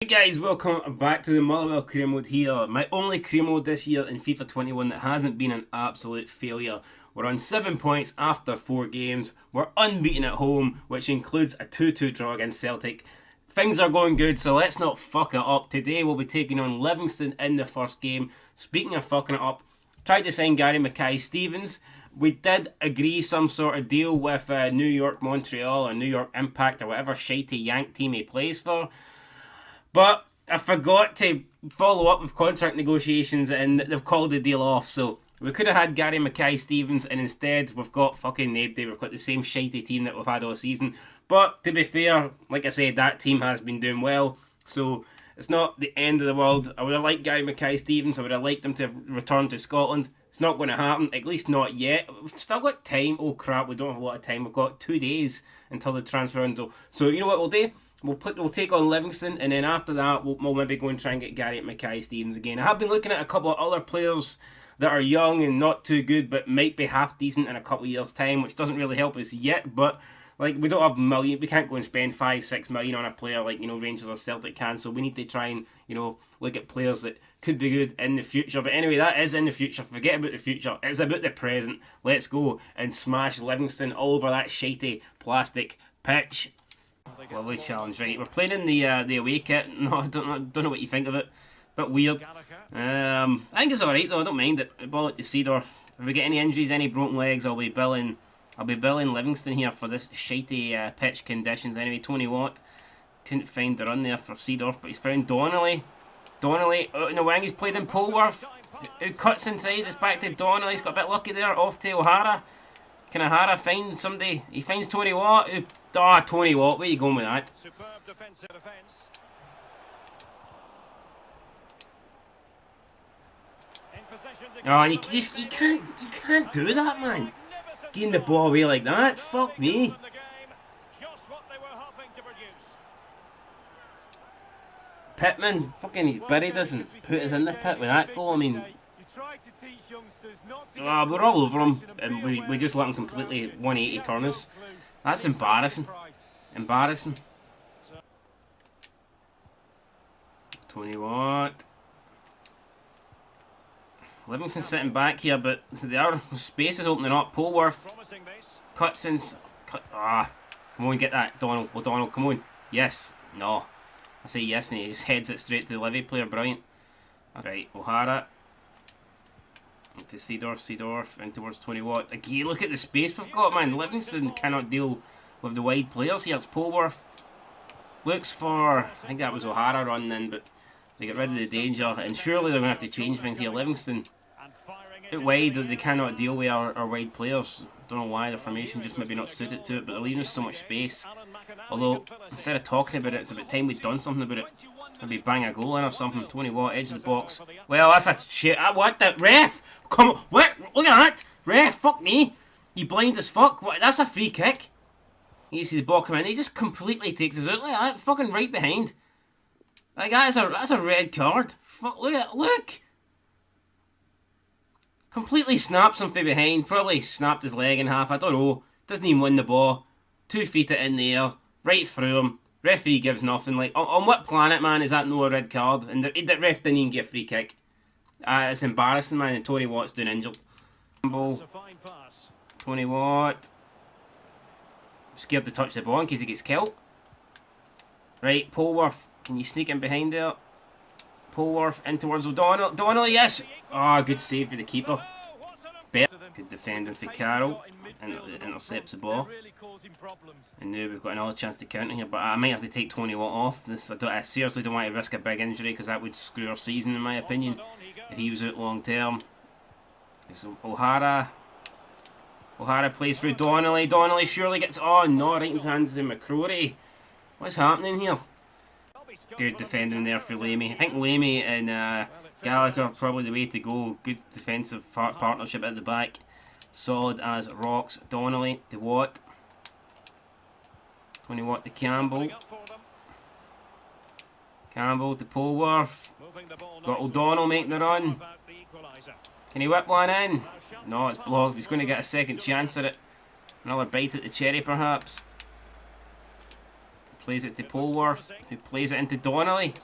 Hey guys, welcome back to the Motherwell career mode here. My only career mode this year in FIFA 21 that hasn't been an absolute failure. We're on 7 points after 4 games. We're unbeaten at home, which includes a 2-2 draw against Celtic. Things are going good, so let's not fuck it up. Today we'll be taking on Livingston in the first game. Speaking of fucking it up, tried to sign Gary Mackay-Stevens. We did agree some sort of deal with New York Montreal or New York Impact or whatever shitey Yank team he plays for. But I forgot to follow up with contract negotiations and they've called the deal off. So we could have had Gary Mackay-Stevens and instead we've got fucking Nabday. We've got the same shitey team that we've had all season. But to be fair, like I said, that team has been doing well. So it's not the end of the world. I would have liked Gary Mackay-Stevens. I would have liked him to have returned to Scotland. It's not going to happen, at least not yet. We've still got time. Oh crap, we don't have a lot of time. We've got 2 days until the transfer window. So you know what we'll do? We'll take on Livingston, and then after that, we'll maybe go and try and get Gary Mackay-Stevens again. I have been looking at a couple of other players that are young and not too good, but might be half decent in a couple of years' time, which doesn't really help us yet. But like, we don't have million, we can't go and spend 5-6 million on a player like Rangers or Celtic can. So we need to try and look at players that could be good in the future. But anyway, that is in the future. Forget about the future. It's about the present. Let's go and smash Livingston all over that shitty plastic pitch. Lovely challenge, right? We're playing in the away kit. No, I don't know what you think of it. Bit weird. I think it's alright though. I don't mind it. Ball it to Seedorf. If we get any injuries, any broken legs, I'll be billing Livingston here for this shitty pitch conditions. Anyway, Tony Watt couldn't find the run there for Seedorf, but he's found Donnelly. Donnelly out in the wing. He's played in Polworth. Who cuts inside? It's back to Donnelly. He's got a bit lucky there. Off to O'Hara. Can O'Hara find somebody? He finds Tony Watt. Tony Watt. Where are you going with that? Superb defensive defense. And you can't do that, man. Getting the ball away like that. Fuck me. Pittman, fucking he's buried us and put us in the pit with that goal. I mean, we're all over him, and we just let him completely 180 turn us. That's embarrassing. Embarrassing. Tony Watt. Livingston sitting back here, but the space is opening up. Polworth. Cutson's. Come on, get that. Donald. Well, Donald, come on. Yes. No. I say yes, and he just heads it straight to the Livy player. Brilliant. Right, O'Hara. To Seedorf, and towards Tony Watt. Again, look at the space we've got, man. Livingston cannot deal with the wide players here. It's Polworth. Looks for, I think that was O'Hara running in, but they get rid of the danger, and surely they're going to have to change things here. Livingston, a bit wide, they cannot deal with our wide players. Don't know why, the formation just maybe not suited to it, but they're leaving us so much space. Although, instead of talking about it, it's about time we'd done something about it. Maybe bang a goal in or something. Tony Watt, edge of the box. Well, that's a shit. What the ref? Come on, what? Look at that, ref. Fuck me. You blind as fuck. What? That's a free kick. You see the ball come in. He just completely takes us out like that. Fucking right behind. Like that's a red card. Fuck. Look at look. Completely snaps him from behind. Probably snapped his leg in half. I don't know. Doesn't even win the ball. 2 feet it in the air. Right through him. Referee gives nothing. Like, on what planet, man, is that no a red card? And the ref didn't even get a free kick. It's embarrassing, man, and Tony Watt's doing injured. Tony Watt. Scared to touch the ball in case he gets killed. Right, Polworth. Can you sneak in behind there? Polworth in towards O'Donnell. O'Donnell, yes! Good save for the keeper. Good defending for Carroll. And intercepts the ball. And now we've got another chance to counter here, but I might have to take Tony Watt off. I seriously don't want to risk a big injury because that would screw our season, in my opinion, if he was out long term. Okay, so O'Hara plays through Donnelly. Donnelly surely gets. Oh no, right into the hands of McCrory. What's happening here? Good defending there for Lamey. I think Lamey and Gallagher are probably the way to go. Good defensive partnership at the back. Solid as rocks. Donnelly to Watt. Tony Watt to Campbell. Campbell to Polworth. Got O'Donnell making the run. Can he whip one in? No, it's blocked. He's going to get a second chance at it. Another bite at the cherry, perhaps. Plays it to Polworth, who plays it into Donnelly,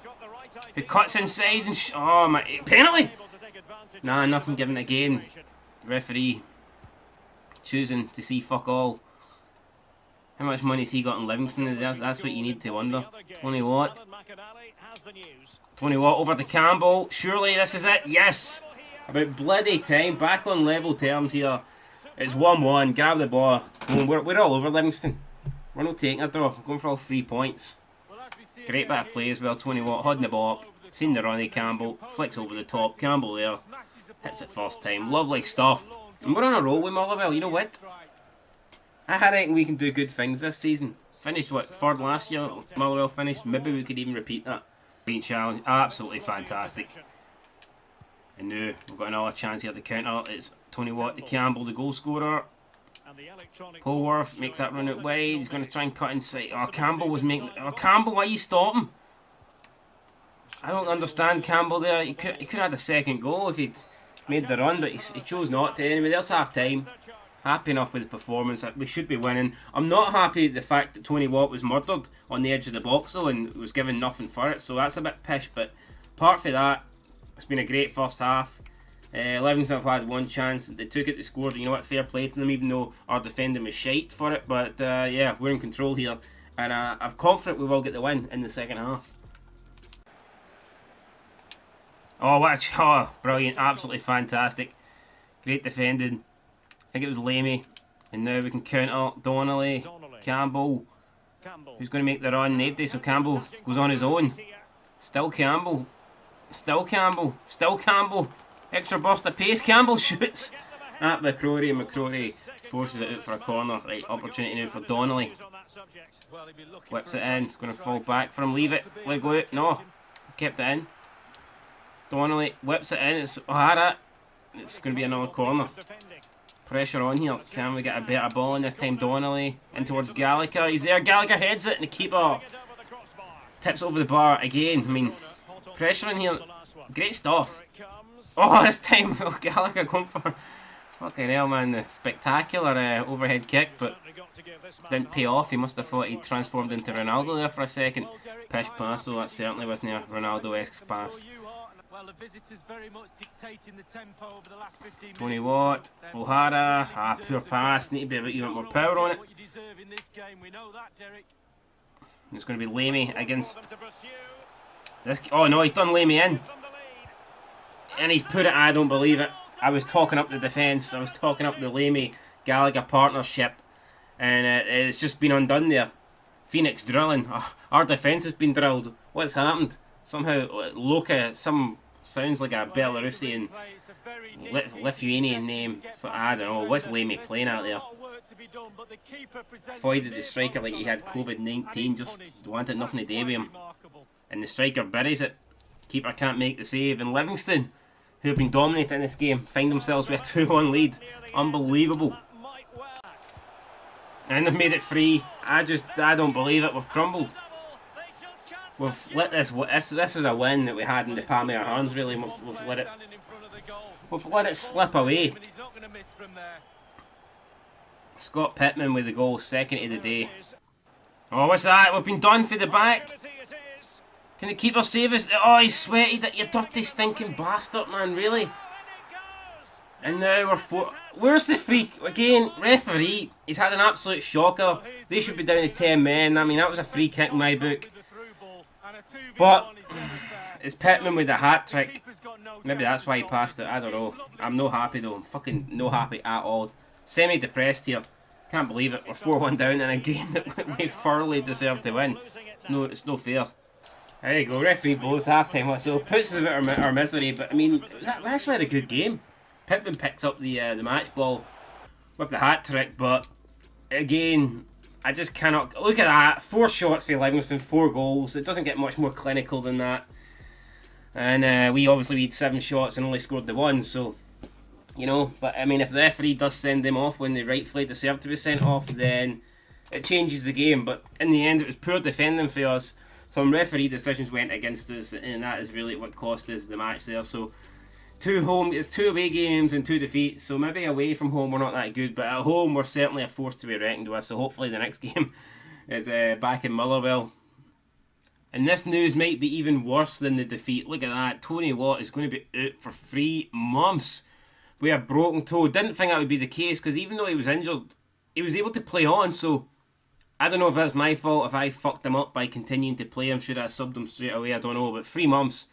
who cuts inside and oh my, penalty! Nah, nothing given again. Referee choosing to see fuck all. How much money has he got in Livingston? That's what you need to wonder. 20 Watt. 20 Watt over to Campbell. Surely this is it. Yes! About bloody time. Back on level terms here. It's 1-1. Grab the ball. We're all over Livingston. We're not taking a draw. We're going for all 3 points. Great bit of play as well. 20 Watt holding the ball up. Seen the run of Campbell. Flicks over the top. Campbell there. Hits it first time. Lovely stuff. And we're on a roll with Motherwell. You know what? I reckon we can do good things this season. Finished what, 3rd last year? Motherwell finished. Maybe we could even repeat that. Being challenged. Absolutely fantastic. And now we've got another chance here to counter. It's 20 Watt to Campbell, the goal scorer. Polworth makes that run out wide. He's going to try and cut inside. Oh, Campbell was making... Oh, Campbell, why are you stopping? I don't understand Campbell there. He could have had a second goal if he'd made the run, but he chose not to. Anyway, there's half time. Happy enough with his performance. We should be winning. I'm not happy with the fact that 20 Watt was murdered on the edge of the box though and was given nothing for it, so that's a bit pish, but apart from that, it's been a great first half. Livingston have had one chance. They took it, they scored. You know what, fair play to them, even though our defending was shite for it, but yeah, we're in control here, and I'm confident we will get the win in the second half. Oh, what a... Oh, brilliant. Absolutely fantastic. Great defending. I think it was Lamey. And now we can counter Donnelly. Campbell. Who's going to make the run? Nobody, so Campbell goes on his own. Still Campbell. Still Campbell. Still Campbell. Extra burst of pace. Campbell shoots at McCrory. And McCrory forces it out for a corner. Right, opportunity now for Donnelly. Whips it in. It's going to fall back for him. Leave it. Let go out. No. Kept it in. Donnelly whips it in. It's O'Hara. It's going to be another corner. Pressure on here. Can we get a better ball in this time? Donnelly in towards Gallagher. He's there. Gallagher heads it and the keeper tips over the bar again. I mean, pressure in here. Great stuff. Oh, this time oh, Gallagher going for fucking hell, man. The spectacular overhead kick, but didn't pay off. He must have thought he'd transformed into Ronaldo there for a second. Pish pass, so that certainly wasn't a Ronaldo-esque pass. Well, the visitors very much dictating the tempo over the last 15 minutes. 20 Watt, O'Hara, poor pass, need to be a bit even more power on it. It's going to be Lamey against this. Oh no, he's done Lamey in. And he's put it, I don't believe it. I was talking up the defence, I was talking up the Lamey Gallagher partnership, and it's just been undone there. Phoenix drilling. Oh, our defence has been drilled. What's happened? Somehow, Loka, sounds like a Belarusian, Lithuanian name. So, I don't know, what's Lamey playing out there? Avoided the striker like he had COVID-19, just wanted nothing to do with him. And the striker buries it. Keeper can't make the save. And Livingston, who have been dominating this game, find themselves with a 2-1 lead. Unbelievable. And they've made it free. I don't believe it. We've crumbled. We've let this was a win that we had in the palm of our hands, really. We've let it slip away. Scott Pittman with the goal, second of the day. Oh, what's that? We've been done for the back. Can the keeper save us? Oh, he's sweated it, you dirty stinking bastard, man, really? And now we're four. Where's the free? Again, referee. He's had an absolute shocker. They should be down to 10 men. I mean, that was a free kick in my book. But it's Pittman with a hat trick. Maybe that's why he passed it. I don't know. I'm no happy though. I'm fucking no happy at all. Semi-depressed here. Can't believe it. We're 4-1 down in a game that we thoroughly deserve to win. It's no fair. There you go. Referee blows half-time whistle. Puts us out of our misery. But I mean, we actually had a good game. Pittman picks up the match ball with the hat trick. But again, I just cannot... Look at that. 4 shots for Livingston, 4 goals. It doesn't get much more clinical than that. And we obviously had 7 shots and only scored the 1. So, you know, but I mean, if the referee does send them off when they rightfully deserve to be sent off, then it changes the game. But in the end, it was poor defending for us. Some referee decisions went against us, and that is really what cost us the match there. So, 2 away games and 2 defeats. So maybe away from home we're not that good, but at home we're certainly a force to be reckoned with. So hopefully the next game is back in Motherwell. And this news might be even worse than the defeat. Look at that. Tony Watt is going to be out for 3 months with a broken toe. Didn't think that would be the case because even though he was injured, he was able to play on. So I don't know if that's my fault, if I fucked him up by continuing to play him. Should I have subbed him straight away? I don't know. But 3 months,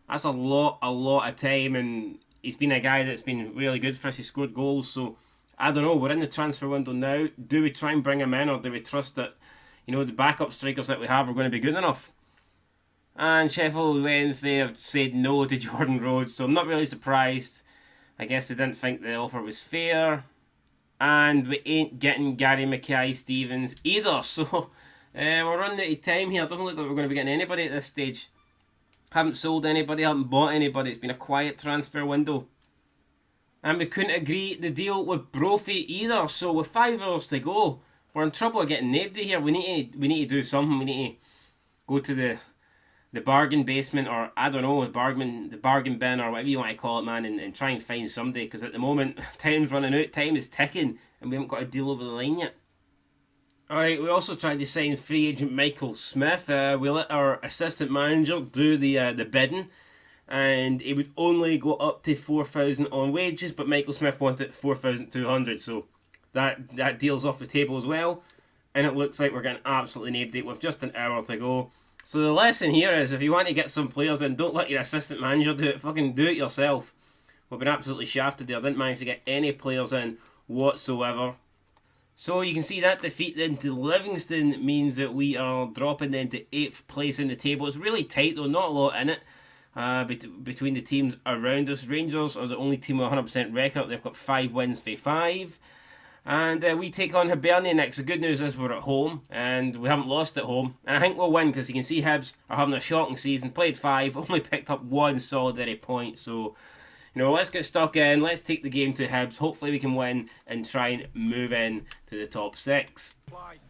that's a lot of time. And he's been a guy that's been really good for us. He scored goals. So I don't know. We're in the transfer window now. Do we try and bring him in, or do we trust that, you know, the backup strikers that we have are going to be good enough? And Sheffield Wednesday have said no to Jordan Rhodes, so I'm not really surprised. I guess they didn't think the offer was fair. And we ain't getting Gary Mackay-Stevens either, so we're running out of time here. It doesn't look like we're going to be getting anybody at this stage. Haven't sold anybody, haven't bought anybody. It's been a quiet transfer window. And we couldn't agree the deal with Brophy either, so with 5 hours to go, we're in trouble of getting nobody here. We need to do something. We need to go to the bargain basement, or I don't know, the bargain bin, or whatever you want to call it, man, and try and find somebody, because at the moment time's running out, time is ticking, and we haven't got a deal over the line yet. Alright, we also tried to sign free agent Michael Smith. We let our assistant manager do the bidding, and he would only go up to 4,000 on wages, but Michael Smith wanted 4,200, so that deal's off the table as well, and it looks like we're getting absolutely nailed it with just an hour to go. So the lesson here is, if you want to get some players in, don't let your assistant manager do it. Fucking do it yourself. We've been absolutely shafted there. Didn't manage to get any players in whatsoever. So you can see that defeat into Livingston means that we are dropping into 8th place in the table. It's really tight though, not a lot in it between the teams around us. Rangers are the only team with 100% record. They've got 5 wins for 5. And we take on Hibernian next. The good news is we're at home and we haven't lost at home. And I think we'll win because you can see Hibs are having a shocking season. Played 5, only picked up 1 solidarity point. So, you know, let's get stuck in. Let's take the game to Hibs. Hopefully we can win and try and move in to the top 6.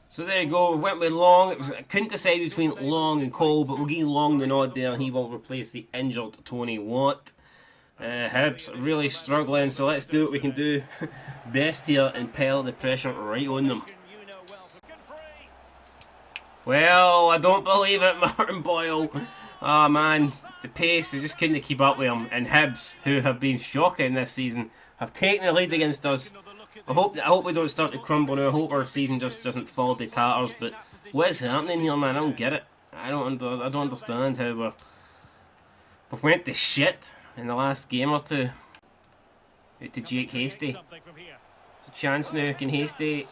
So there you go. We went with Long. I couldn't decide between Long and Cole, but we'll give Long the nod there. He will replace the injured Tony Watt. Hibs really struggling, so let's do what we can do best here and pile the pressure right on them. Well, I don't believe it, Martin Boyle. Oh man, the pace, we just couldn't keep up with him. And Hibs, who have been shocking this season, have taken the lead against us. I hope we don't start to crumble now. I hope our season just doesn't fall to tatters. But what is happening here, man? I don't get it. I don't understand how we went to shit in the last game or two. Out to Jake Hasty. It's a chance now. Can Hasty...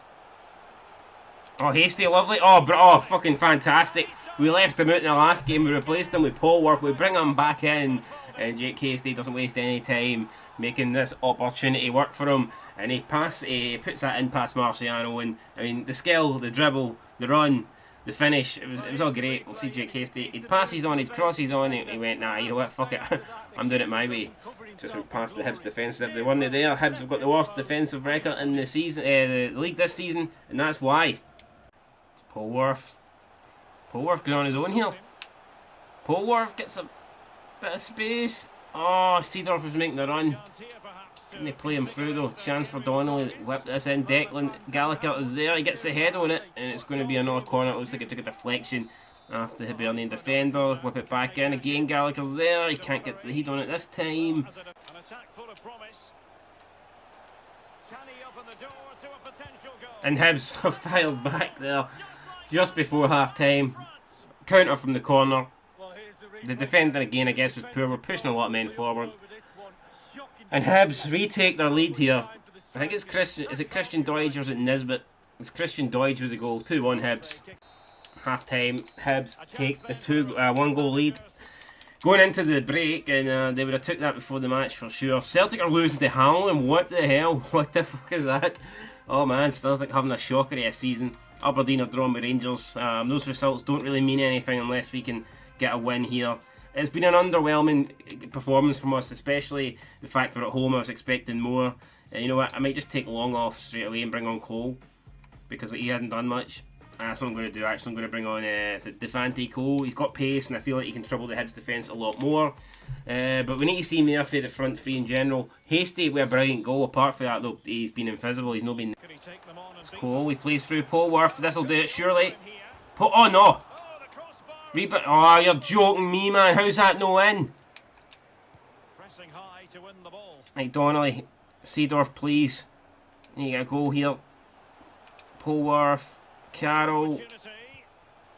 Oh, Hasty, lovely. Oh, fucking fantastic. We left him out in the last game. We replaced him with Polworth. We bring him back in. And Jake Hasty doesn't waste any time making this opportunity work for him. And he puts that in past Marciano. And, I mean, the skill, the dribble, the run, the finish, it was all great. We'll see Jake Hasty. He'd passes on, he'd crosses on. He went, nah, you know what, fuck it. I'm doing it my way. Just went past the Hibs defence. They weren't there. Hibs have got the worst defensive record in the season, the league this season, and that's why. Polworth goes on his own here. Polworth gets a bit of space. Oh, Seedorf was making the run. Didn't they play him through though? Chance for Donnelly. Whip this in. Declan Gallagher is there. He gets the head on it, and it's going to be another corner. It looks like it took a deflection after the Hibernian defender. Whip it back in again. Gallagher's there. He can't get the heat on it this time. And Hibs have fired back there just before half time. Counter from the corner. The defender again, I guess, was poor. We're pushing a lot of men forward. And Hibs retake their lead here. I think it's Christian. Is it Christian Doidge or is it Nisbet? It's Christian Doidge with the goal. 2-1 Hibs. Half time. Hibs take the 1 goal lead. Going into the break, and they would have took that before the match for sure. Celtic are losing to Hamlin. What the hell? What the fuck is that? Oh man, Celtic having a shocker of a season. Aberdeen are drawn with Rangers. Those results don't really mean anything unless we can get a win here. It's been an underwhelming performance from us, especially the fact we're at home. I was expecting more. You know what, I might just take Long off straight away and bring on Cole, because he hasn't done much. That's what I'm going to do. Actually, I'm going to bring on Devante Cole. He's got pace, and I feel like he can trouble the Hibs defence a lot more. But we need to see more for the front three in general. Hasty with a brilliant goal. Apart from that, though, he's been invisible. He's not been... It's Cole. He plays through Polworth. This will do it, surely. Oh, no! Rebound. Oh, you're joking me, man. How's that no in? Pressing high to win the ball. Right, Donnelly. Seedorf, please. You get a goal here. Polworth. Carroll. Opportunity.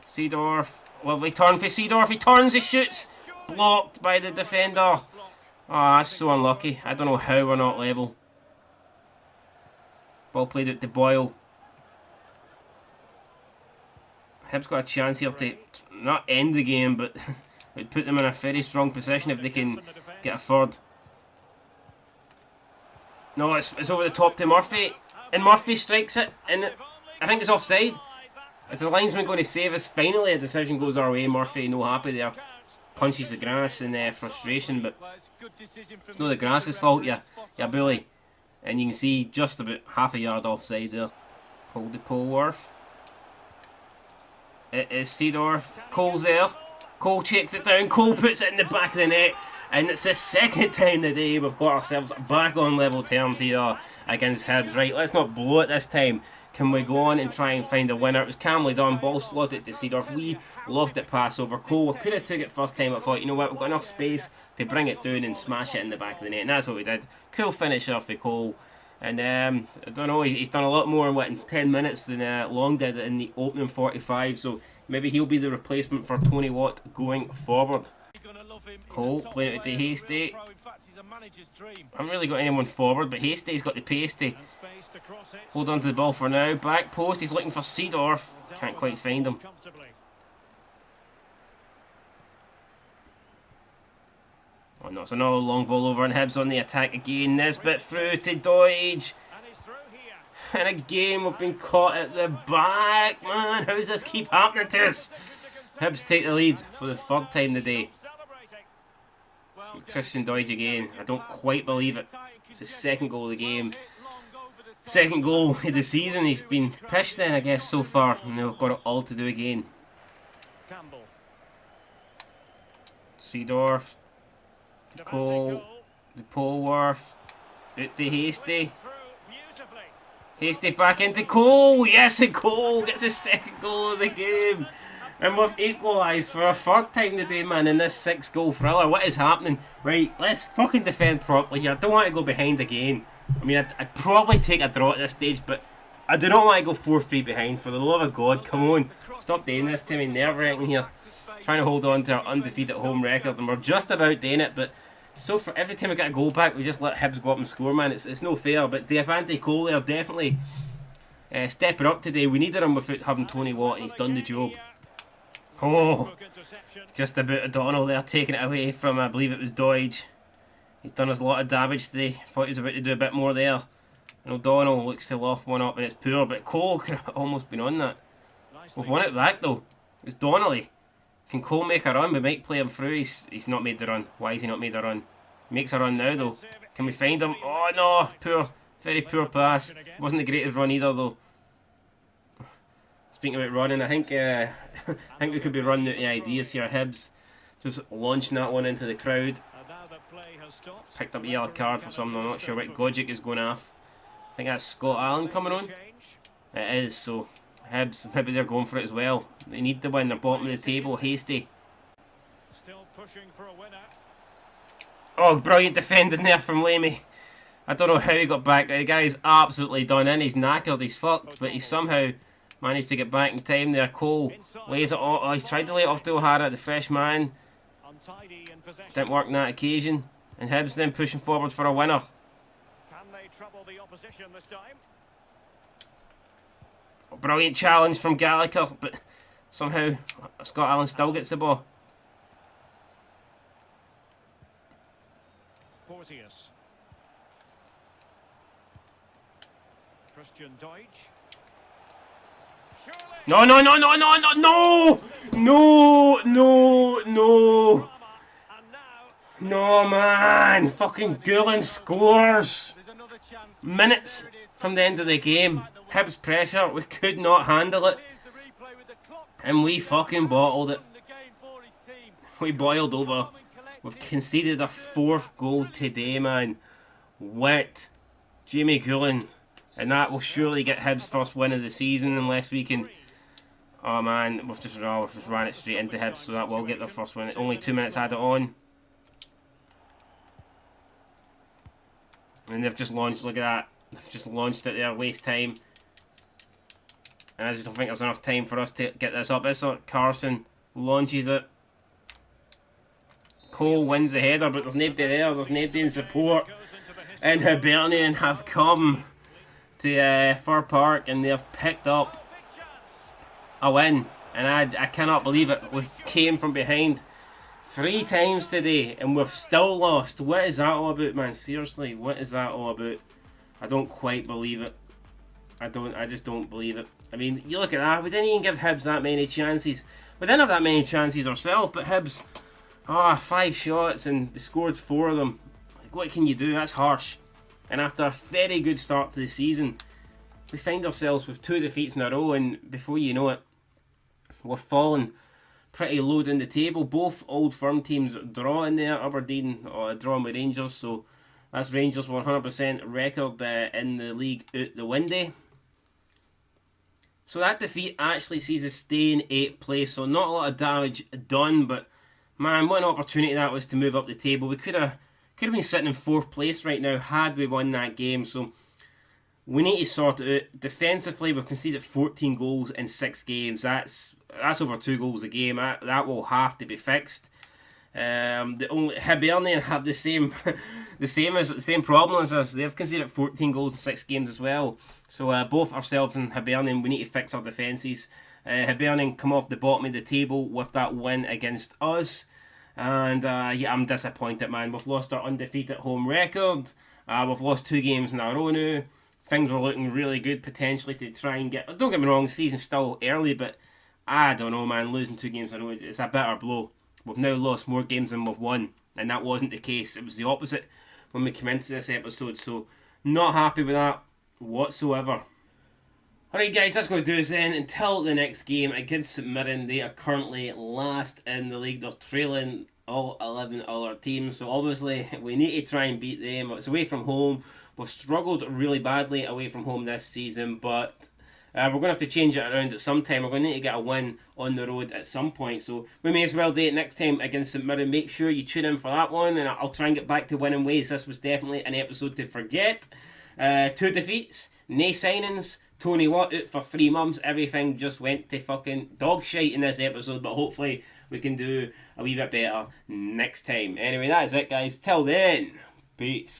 Seedorf. Lovely turn for Seedorf. He turns, he shoots. Blocked by the defender. Oh, that's so unlucky. I don't know how we're not level. Ball played out to Boyle. Hibs got a chance here to not end the game, but it put them in a very strong position if they can get a third. No, it's over the top to Murphy. And Murphy strikes it. And I think it's offside. Is the linesman going to save us? Finally, a decision goes our way. Murphy, no happy there. Punches the grass in frustration, but it's not the grass's fault, you bully. And you can see just about half a yard offside there. Called to Polworth. It is Seedorf. Cole's there. Cole checks it down. Cole puts it in the back of the net. And it's the second time today we've got ourselves back on level terms here against Hibs. Right, let's not blow it this time. Can we go on and try and find a winner? It was calmly done. Ball slotted to Seedorf. We loved it pass over. Cole, we could have took it first time. I thought, you know what, we've got enough space to bring it down and smash it in the back of the net. And that's what we did. Cool finish off for Cole. And I don't know, he's done a lot more in 10 minutes than Long did in the opening 45. So maybe he'll be the replacement for Tony Watt going forward. Cole playing it to Hasty. I haven't really got anyone forward, but Hasty's got the pace to hold on to the ball for now. Back post, he's looking for Seedorf. Can't quite find him. Oh no, it's another long ball over and Hibs on the attack again. Nisbet through to Doige. And again we've been caught at the back, man. How does this keep happening to us? Hibs take the lead for the third time today. Christian Doige again. I don't quite believe it. It's his second goal of the game. Second goal of the season. He's been pished then, I guess, so far. And they've got it all to do again. Seedorf. To Cole. To Polworth. Out to Hasty. Hasty back into Cole. Yes, and Cole gets his second goal of the game. And we've equalised for a third time today, man, in this 6-goal thriller. What is happening? Right, let's fucking defend properly here. I don't want to go behind again. I mean, I'd probably take a draw at this stage, but I do not want to go 4-3 behind. For the love of God, come on. Stop doing this to me. Nerve-wracking here. Trying to hold on to our undefeated home record, and we're just about doing it, but so for every time we get a goal back, we just let Hibs go up and score, man. It's no fair, but Diavante Cole there definitely stepping up today. We needed him without having Tony Watt, and he's done the job. Oh, just about O'Donnell there, taking it away from, I believe it was Doige. He's done us a lot of damage today. Thought he was about to do a bit more there. And O'Donnell looks to loft one up, and it's poor, but Cole could have almost been on that. We've won it back, though. It's Donnelly. Can Cole make a run? We might play him through. He's not made the run. Why has he not made a run? He makes a run now, though. Can we find him? Oh, no. Poor. Very poor pass. Wasn't the greatest run either, though. Speaking about running, I think we could be running out of ideas here. Hibs just launching that one into the crowd. Picked up a yellow card for something. I'm not sure what Gojic is going off. I think that's Scott Allen coming on. It is, so Hibs, maybe they're going for it as well. They need to win. They're bottom of the table. Hasty. Still pushing for a winner. Oh, brilliant defending there from Lamey. I don't know how he got back. The guy's absolutely done in. He's knackered. He's fucked. But he somehow managed to get back in time there. Cole lays it off. Oh, he's tried to lay it off to O'Hara, the fresh man. Didn't work on that occasion. And Hibs then pushing forward for a winner. Can they trouble the opposition this time? A brilliant challenge from Gallagher, but somehow Scott Allen still gets the ball. Porteous. Christian Doige. No, no, no, no, no, no, no! No, no, no! No, man! Fucking Gulen scores! Minutes from the end of the game. Hibs pressure, we could not handle it. And we fucking bottled it. We boiled over. We've conceded a 4th goal today, man. Wet. Jamie Gulen. And that will surely get Hibs' first win of the season unless we can... Oh man, we've just ran it straight into Hibs, so that will get the first one. Only 2 minutes had it on. And they've just launched, look at that. They've just launched it there, waste time. And I just don't think there's enough time for us to get this up. This Carson launches it. Cole wins the header, but there's nobody there. There's nobody in support. And Hibernian have come to Fir Park and they've picked up a win. And I cannot believe it. We came from behind 3 times today and we've still lost. What is that all about, man? Seriously, what is that all about? I don't quite believe it. I just don't believe it. I mean, you look at that. We didn't even give Hibs that many chances. We didn't have that many chances ourselves, but Hibs, 5 shots and they scored 4 of them. Like, what can you do? That's harsh. And after a very good start to the season, we find ourselves with 2 defeats in a row, and before you know it, we're falling pretty low down the table. Both Old Firm teams drawing there. Aberdeen drawing with Rangers, so that's Rangers 100% record in the league out the window. So that defeat actually sees us stay in 8th place, so not a lot of damage done, but man, what an opportunity that was to move up the table. We could have been sitting in 4th place right now had we won that game, so we need to sort it out. Defensively, we've conceded 14 goals in 6 games. That's over 2 goals a game. That will have to be fixed. The only Hibernian have the same problem as us. They've conceded 14 goals in 6 games as well. So both ourselves and Hibernian, we need to fix our defences. Hibernian come off the bottom of the table with that win against us. And yeah, I'm disappointed, man. We've lost our undefeated home record. We've lost 2 games in a row now. Things were looking really good potentially to try and get... Don't get me wrong, the season's still early, but I don't know, man. Losing 2 games in a row, it's a bitter blow. We've now lost more games than we've won, and that wasn't the case. It was the opposite when we came into this episode, so not happy with that whatsoever. Alright guys, that's going to do us then. Until the next game against St Mirren, they are currently last in the league. They're trailing all 11 other teams, so obviously we need to try and beat them. It's away from home. We've struggled really badly away from home this season, but we're going to have to change it around at some time. We're going to need to get a win on the road at some point, so we may as well do it next time against St Mirren. Make sure you tune in for that one, and I'll try and get back to winning ways. This was definitely an episode to forget. 2 defeats, no signings, Tony Watt out for 3 months. Everything just went to fucking dog shite in this episode, but hopefully we can do a wee bit better next time. Anyway, that is it, guys. Till then, peace.